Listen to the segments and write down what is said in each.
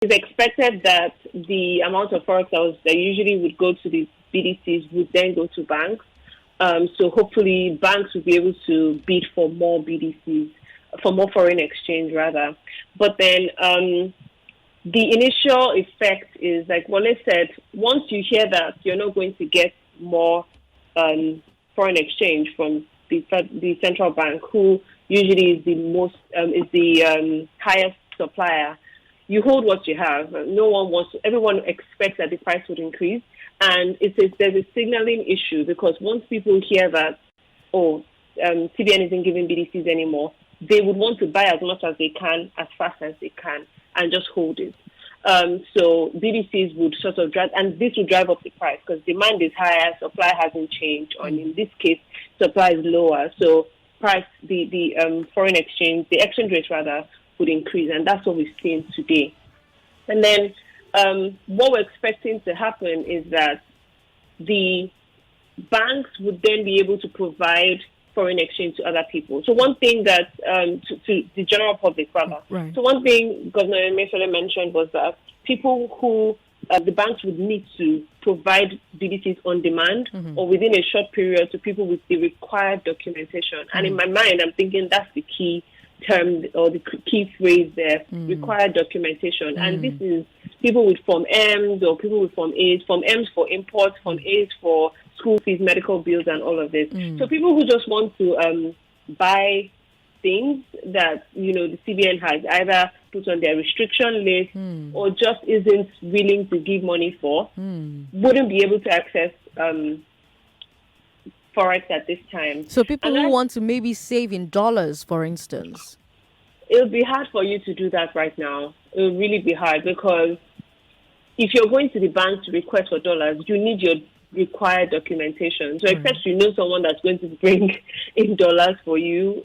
it's expected that the amount of forex that usually would go to the BDCs would then go to banks. So hopefully banks will be able to bid for more BDCs, for more foreign exchange rather. But then the initial effect is like Wale said, once you hear that you're not going to get more foreign exchange from the central bank, who usually is the highest supplier, you hold what you have. Everyone expects that the price would increase. And there's a signaling issue, because once people hear that, CBN isn't giving BDCs anymore, they would want to buy as much as they can, as fast as they can, and just hold it. So BDCs would sort of drive, and this would drive up the price because demand is higher, supply hasn't changed, and in this case, supply is lower. So the foreign exchange, the exchange rate rather, would increase, and that's what we've seen today. And then what we're expecting to happen is that the banks would then be able to provide foreign exchange to other people. So one thing that, to the general public rather. Right. So one thing Governor Gbemisola mentioned was that people who, the banks would need to provide BDCs on demand or within a short period to people with the required documentation. And in my mind, I'm thinking that's the key term or the key phrase there, required documentation. And this is people with Form M's or people with Form A's, Form M's for imports, Form A's for school fees, medical bills, and all of this. So people who just want to buy things that, the CBN has either put on their restriction list or just isn't willing to give money for, wouldn't be able to access Forex at this time. So people who want to maybe save in dollars, for instance. It'll be hard for you to do that right now. It'll really be hard, because if you're going to the bank to request for dollars, you need your required documentation. So except you know someone that's going to bring in dollars for you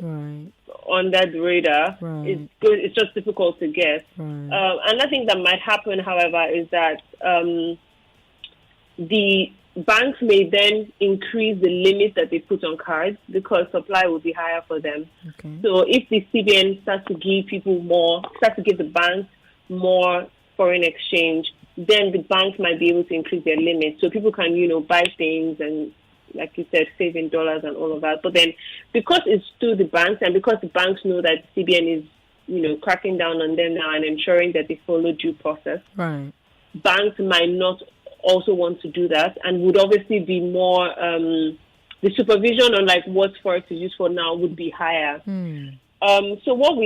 under the radar, it's just difficult to get. Another thing that might happen, however, is that the banks may then increase the limit that they put on cards, because supply will be higher for them. So if the CBN starts to give the banks more foreign exchange, then the banks might be able to increase their limits. So people can, buy things and, like you said, save in dollars and all of that. But then because it's through the banks, and because the banks know that CBN is, cracking down on them now and ensuring that they follow due process, banks might not also want to do that, and would obviously be more, the supervision on like what Forex is used for now would be higher. So what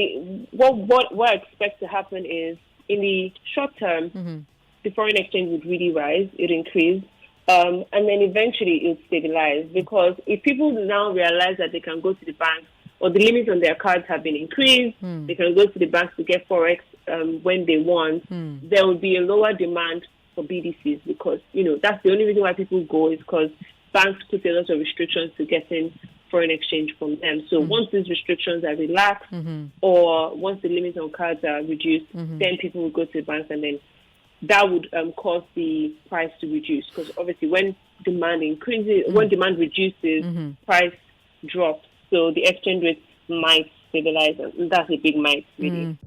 I expect to happen is, in the short term, the foreign exchange would really rise, it increase, and then eventually it would stabilize. Because if people now realize that they can go to the bank, or the limits on their cards have been increased, they can go to the banks to get Forex when they want, there will be a lower demand for BDCs, because, that's the only reason why people go, is because banks put a lot of restrictions to getting foreign exchange from them. So once these restrictions are relaxed, or once the limits on cards are reduced, then people will go to the banks, and then that would cause the price to reduce. Because obviously when demand increases, when demand reduces, price drops. So the exchange rate might stabilize, and that's a big might, really.